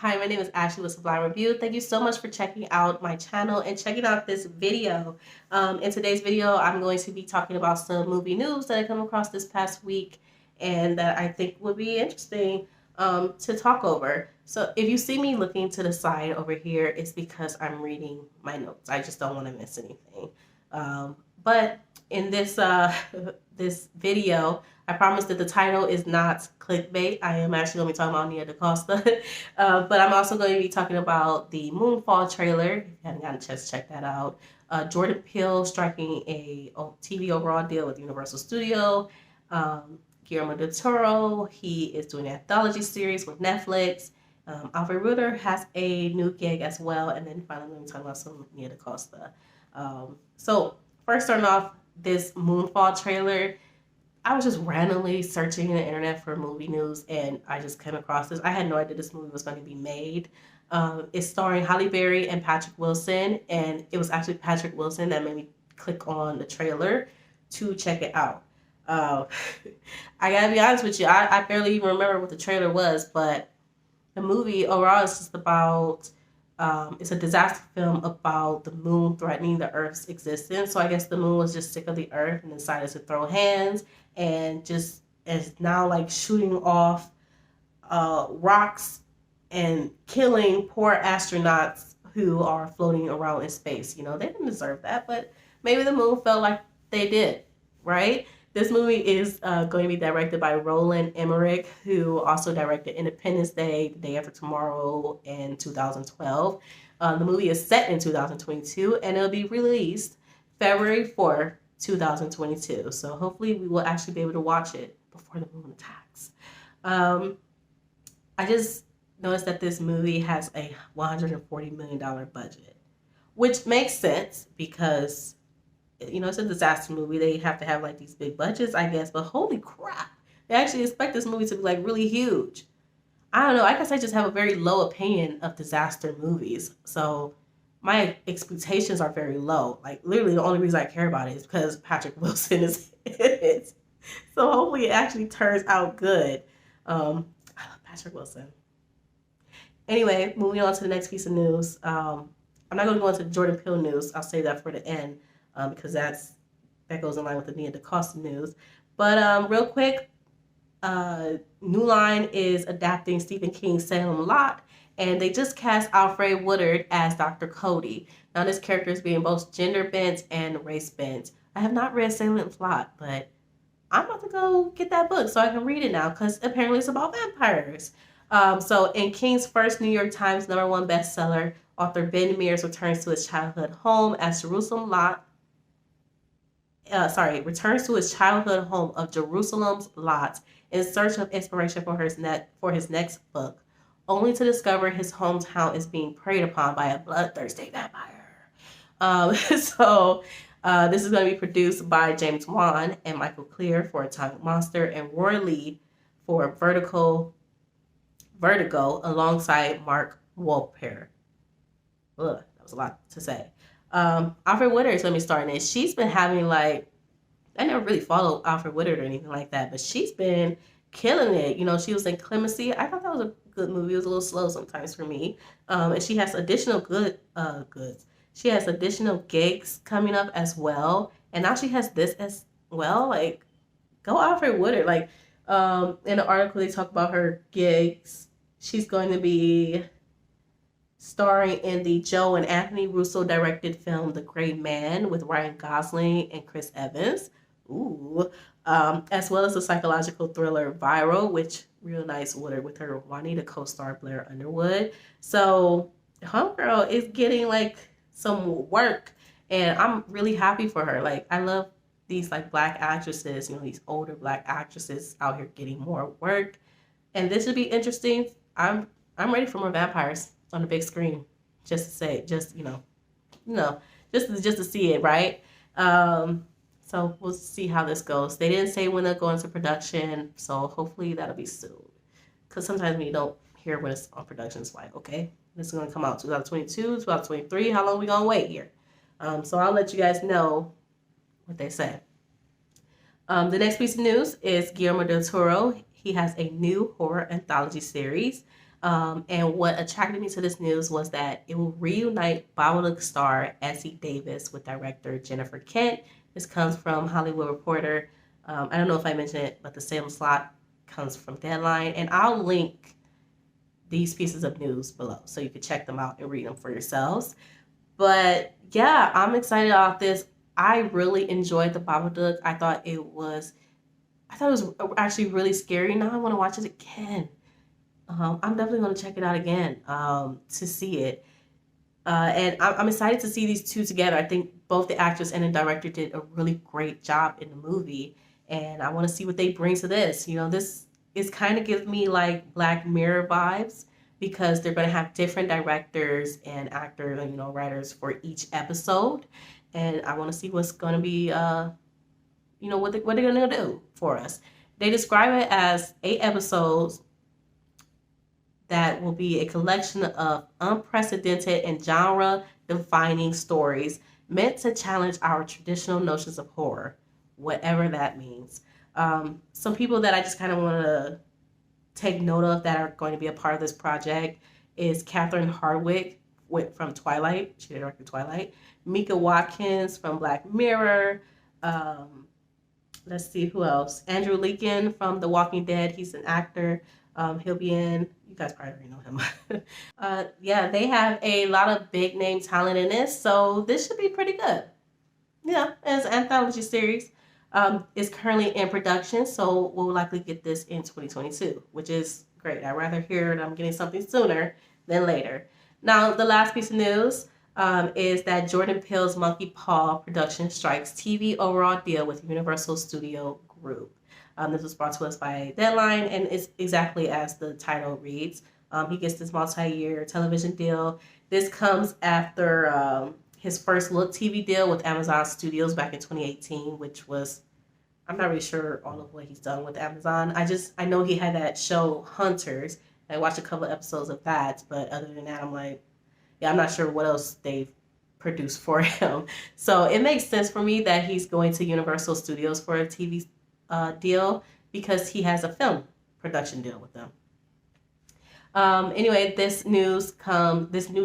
Hi, my name is Ashley with Sublime Review. Thank you so much for checking out my channel and checking out this video. In today's video, I'm going to be talking about some movie news that I come across this past week and that I think would be interesting to talk over. So if you see me looking to the side over here, it's because I'm reading my notes. I just don't want to miss anything. But in this this video, I promise that the title is not clickbait. I am actually going to be talking about Nia DaCosta. But I'm also going to be talking about the Moonfall trailer. If you haven't gotten a chance to check that out. Jordan Peele striking a TV overall deal with Universal Studio. Guillermo del Toro, he is doing an anthology series with Netflix. Alfre has a new gig as well. And then finally, we're going to talk about some Nia DaCosta. So first starting off, this Moonfall trailer, I was just randomly searching in the internet for movie news and I just came across this. I had no idea this movie was going to be made. It's starring Halle Berry and Patrick Wilson, and it was actually Patrick Wilson that made me click on the trailer to check it out. I gotta be honest with you, I barely even remember what the trailer was, but the movie overall is just about it's a disaster film about the moon threatening the Earth's existence. So I guess the moon was just sick of the Earth and decided to throw hands and just is now like shooting off rocks and killing poor astronauts who are floating around in space. You know, they didn't deserve that, but maybe the moon felt like they did, right? This movie is going to be directed by Roland Emmerich, who also directed Independence Day, The Day After Tomorrow in 2012. The movie is set in 2022, and it'll be released February 4th, 2022. So hopefully we will actually be able to watch it before the moon attacks. I just noticed that this movie has a $140 million budget, which makes sense because, you know, it's a disaster movie. They have to have like these big budgets, I guess, but holy crap, they actually expect this movie to be like really huge. I don't know, I guess I just have a very low opinion of disaster movies, so my expectations are very low. Like literally the only reason I care about it is because Patrick Wilson is in it. So hopefully it actually turns out good. I love Patrick Wilson. Anyway, moving on to the next piece of news. I'm not going to go into Jordan Peele news. I'll save that for the end. Because that goes in line with the Nia DaCosta news. But real quick, New Line is adapting Stephen King's Salem Lot, and they just cast Alfre Woodward as Dr. Cody. Now this character is being both gender bent and race bent. I have not read Salem Lot, but I'm about to go get that book so I can read it now because apparently it's about vampires. So in King's first New York Times #1 bestseller, author Ben Mears returns to his childhood home as Jerusalem Lot. Returns to his childhood home of Jerusalem's Lot in search of inspiration for his next book, only to discover his hometown is being preyed upon by a bloodthirsty vampire. This is going to be produced by James Wan and Michael Clear for Atomic Monster and Roy Lee for Vertigo alongside Mark Wolper. Ugh, that was a lot to say. Alfre Woodward is going to be starring it. She's been having like, I never really followed Alfre Woodward or anything like that, but she's been killing it. You know, she was in Clemency. I thought that was a good movie. It was a little slow sometimes for me. And she has additional goods. She has additional gigs coming up as well. And now she has this as well. Like, go Alfre Woodward. Like, in the article, they talk about her gigs. She's going to be starring in the Joe and Anthony Russo directed film The Gray Man with Ryan Gosling and Chris Evans. Ooh. As well as the psychological thriller Viral, which reunites Woodward with her Juanita co-star Blair Underwood. So homegirl is getting like some work, and I'm really happy for her. Like, I love these like black actresses, you know, these older black actresses out here getting more work, and this should be interesting. I'm ready for more vampires on the big screen, just to say, just to see it, right? So we'll see how this goes. They didn't say when they'll go into production, so hopefully that'll be soon. Because sometimes when you don't hear when it's on production, it's like, okay, this is going to come out 2022, 2023. How long are we going to wait here? So I'll let you guys know what they say. The next piece of news is Guillermo del Toro. He has a new horror anthology series. And what attracted me to this news was that it will reunite Babadook star Essie Davis with director Jennifer Kent. This comes from Hollywood Reporter. I don't know if I mentioned it, but the Salem Lot comes from Deadline. And I'll link these pieces of news below so you can check them out and read them for yourselves. But yeah, I'm excited about this. I really enjoyed the Babadook. I thought it was actually really scary. Now I want to watch it again. I'm definitely going to check it out again to see it. And I'm excited to see these two together. I think both the actress and the director did a really great job in the movie. And I want to see what they bring to this. You know, this is kind of gives me like Black Mirror vibes because they're going to have different directors and actors and, writers for each episode. And I want to see what's going to be, what they're going to do for us. They describe it as 8 episodes that will be a collection of unprecedented and genre-defining stories meant to challenge our traditional notions of horror, whatever that means. Some people that I just kind of want to take note of that are going to be a part of this project is Catherine Hardwicke from Twilight. She directed Twilight. Mika Watkins from Black Mirror. Let's see who else. Andrew Lincoln from The Walking Dead. He's an actor. He'll be in. You guys probably already know him. Yeah, they have a lot of big name talent in this, so this should be pretty good. Yeah, it's an anthology series. Is currently in production, so we'll likely get this in 2022, which is great. I'd rather hear that I'm getting something sooner than later. Now, the last piece of news is that Jordan Peele's Monkeypaw production strikes TV overall deal with Universal Studio Group. This was brought to us by Deadline, and it's exactly as the title reads. He gets this multi-year television deal. This comes after his first look TV deal with Amazon Studios back in 2018, which was, I'm not really sure all of what he's done with Amazon. I know he had that show Hunters. I watched a couple of episodes of that, but other than that, I'm like, yeah, I'm not sure what else they've produced for him. So it makes sense for me that he's going to Universal Studios for a TV deal because he has a film production deal with them. Anyway, this new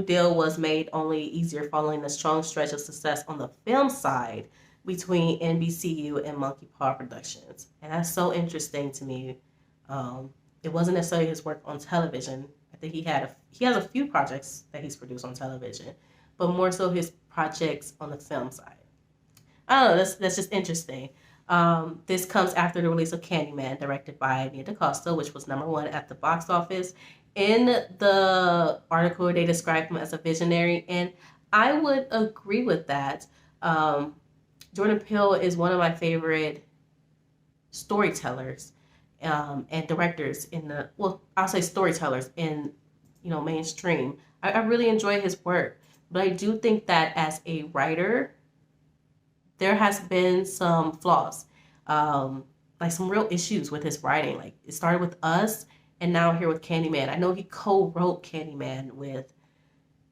deal was made only easier following the strong stretch of success on the film side between NBCU and Monkeypaw Productions. And that's so interesting to me. It wasn't necessarily his work on television. I think he has a few projects that he's produced on television, but more so his projects on the film side. I don't know, that's just interesting. This comes after the release of Candyman, directed by Nia DaCosta, which was #1 at the box office. In the article, they describe him as a visionary, and I would agree with that. Jordan Peele is one of my favorite storytellers and directors I'll say storytellers in, mainstream. I really enjoy his work, but I do think that as a writer, there has been some flaws, like some real issues with his writing. Like it started with Us, and now here with Candyman. I know he co-wrote Candyman with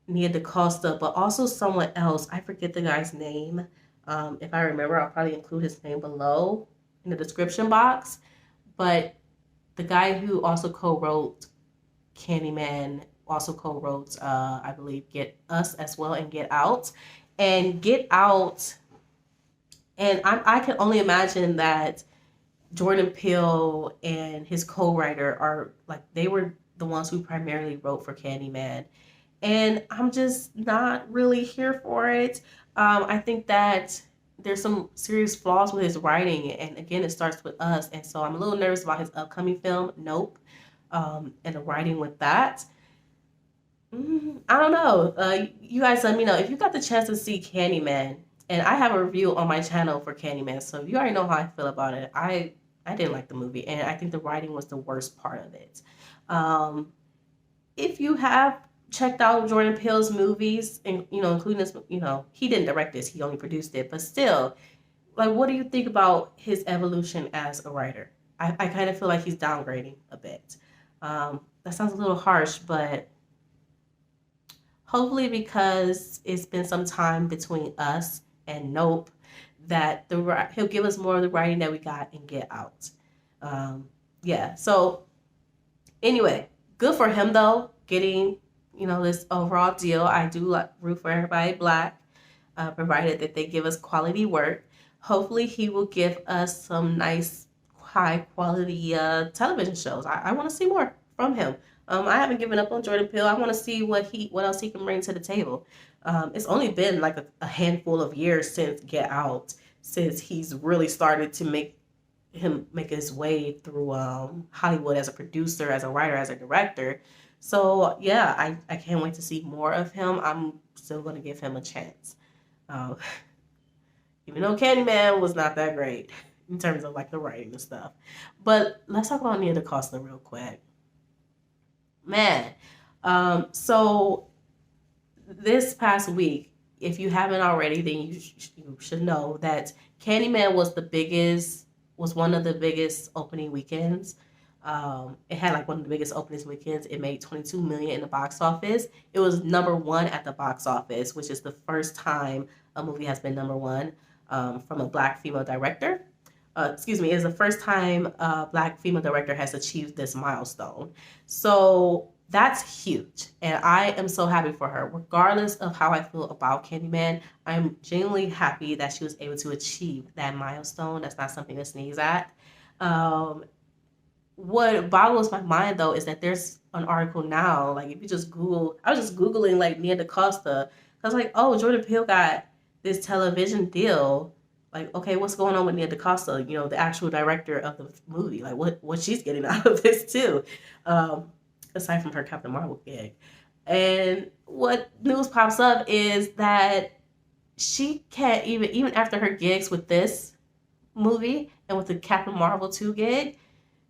Nia DaCosta, but also someone else. I forget the guy's name. If I remember, I'll probably include his name below in the description box. But the guy who also co-wrote Candyman also co-wrote, I believe, Get Us as well, and Get Out. And Get Out, and I can only imagine that Jordan Peele and his co-writer are like, they were the ones who primarily wrote for Candyman. And I'm just not really here for it. I think that there's some serious flaws with his writing. And again, it starts with Us. And so I'm a little nervous about his upcoming film, Nope, and the writing with that. I don't know. You guys let me know if you got the chance to see Candyman. And I have a review on my channel for Candyman, so you already know how I feel about it. I didn't like the movie, and I think the writing was the worst part of it. If you have checked out Jordan Peele's movies, and including this, he didn't direct this, he only produced it, but still, like, what do you think about his evolution as a writer? I kind of feel like he's downgrading a bit. That sounds a little harsh, but hopefully because it's been some time between Us and Nope, that he'll give us more of the writing that we got in Get Out. Yeah, so anyway, Good for him though, getting this overall deal. I do like root for everybody black, provided that they give us quality work. Hopefully, he will give us some nice, high quality television shows. I want to see more from him. I haven't given up on Jordan Peele. I want to see what else he can bring to the table. It's only been like a handful of years since Get Out, since he's really started to make his way through Hollywood as a producer, as a writer, as a director. So yeah, I can't wait to see more of him. I'm still going to give him a chance. Um, Even though Candyman was not that great in terms of like the writing and stuff. But let's talk about Nia DaCosta real quick. Man, so this past week, if you haven't already, then you should know that Candyman was one of the biggest opening weekends. It had like one of the biggest openings weekends. It made 22 million in the box office. It was number one at the box office, which is the first time a movie has been number one from a black female director. It's the first time a black female director has achieved this milestone. So that's huge. And I am so happy for her. Regardless of how I feel about Candyman, I'm genuinely happy that she was able to achieve that milestone. That's not something to sneeze at. What boggles my mind though is that there's an article now, like if you just Google, I was just Googling like Nia DaCosta. I was like, oh, Jordan Peele got this television deal. Like, okay, what's going on with Nia DaCosta? The actual director of the movie. Like, what she's getting out of this too, aside from her Captain Marvel gig. And what news pops up is that she can't even after her gigs with this movie and with the Captain Marvel 2 gig,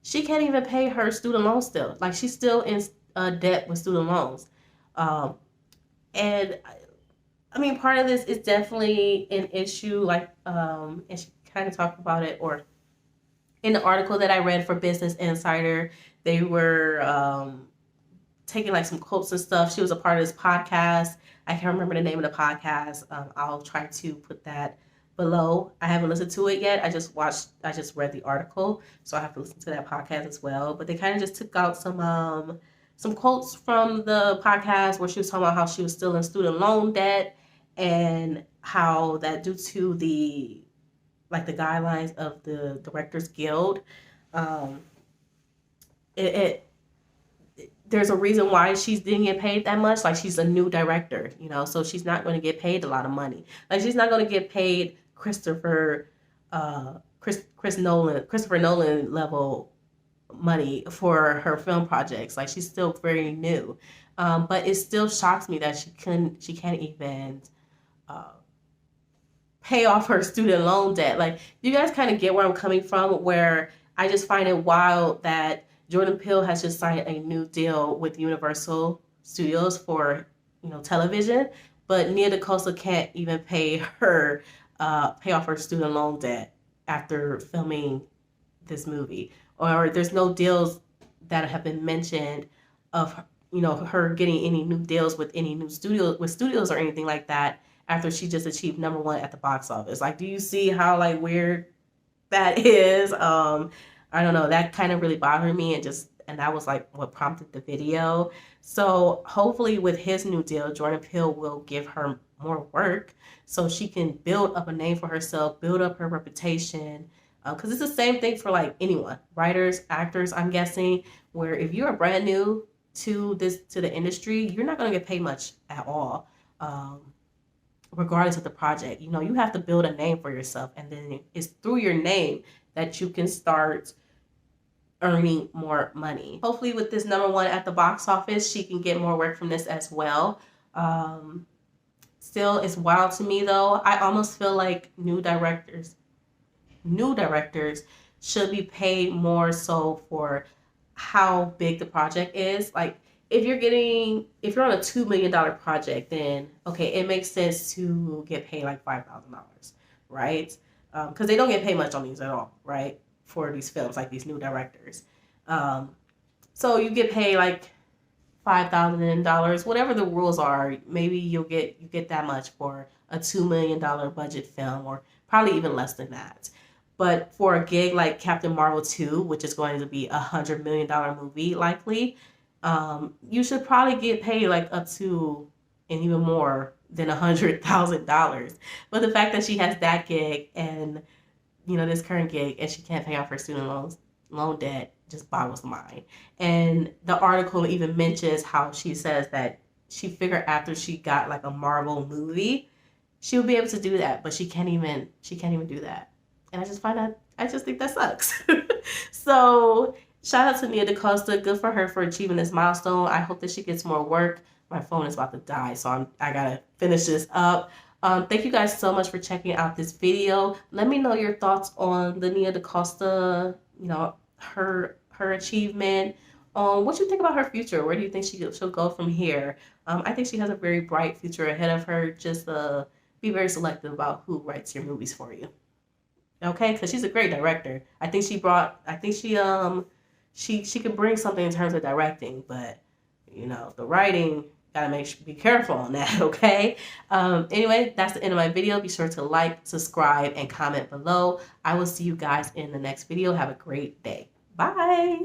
she can't even pay her student loans still. Like, she's still in debt with student loans. And I mean, part of this is definitely an issue, like, and she kind of talked about it, or in the article that I read for Business Insider, they were taking like some quotes and stuff. She was a part of this podcast. I can't remember the name of the podcast. I'll try to put that below. I haven't listened to it yet. I just read the article, so I have to listen to that podcast as well. But they kind of just took out some quotes from the podcast where she was talking about how she was still in student loan debt and how that due to the guidelines of the Directors Guild, there's a reason why she didn't get paid that much. Like, she's a new director, so she's not going to get paid a lot of money. Like, she's not going to get paid Christopher Nolan level money for her film projects. Like, she's still very new, but it still shocks me that she can't even pay off her student loan debt. Like, you guys kind of get where I'm coming from, where I just find it wild that Jordan Peele has just signed a new deal with Universal Studios for television, but Nia DaCosta can't even pay off her student loan debt after filming this movie, or there's no deals that have been mentioned of her getting any new deals with any new studios or anything like that after she just achieved number one at the box office. Like, do you see how like weird that is? I don't know, that kind of really bothered me, and that was like what prompted the video. So hopefully with his new deal, Jordan Peele will give her more work so she can build up a name for herself, build up her reputation. Because it's the same thing for like anyone, writers, actors, I'm guessing, where if you're brand new to the industry, you're not going to get paid much at all, regardless of the project. You have to build a name for yourself, and then it's through your name that you can start earning more money. Hopefully with this number one at the box office, she can get more work from this as well. Still, it's wild to me though. I almost feel like new directors should be paid more so for how big the project is. Like, if you're on a $2 million project, then okay, it makes sense to get paid like $5,000, right? Because they don't get paid much on these at all, right? For these films, like these new directors. So you get paid like $5,000, whatever the rules are. Maybe you get that much for a $2 million budget film, or probably even less than that. But for a gig like Captain Marvel 2, which is going to be $100 million movie likely, you should probably get paid like up to and even more than $100,000. But the fact that she has that gig and this current gig and she can't pay off her loan debt just boggles the mind. And the article even mentions how she says that she figured after she got like a Marvel movie, she'll be able to do that, but she can't even do that. And I just think that sucks. So shout out to Nia DaCosta. Good for her for achieving this milestone. I hope that she gets more work. My phone is about to die, so I gotta finish this up. Thank you guys so much for checking out this video. Let me know your thoughts on the Nia DaCosta, her achievement. What you think about her future? Where do you think she'll go from here? I think she has a very bright future ahead of her. Just be very selective about who writes your movies for you. Okay, because she's a great director. I think she could bring something in terms of directing, but the writing, gotta be careful on that. Okay. Anyway, that's the end of my video. Be sure to like, subscribe, and comment below. I will see you guys in the next video. Have a great day. Bye.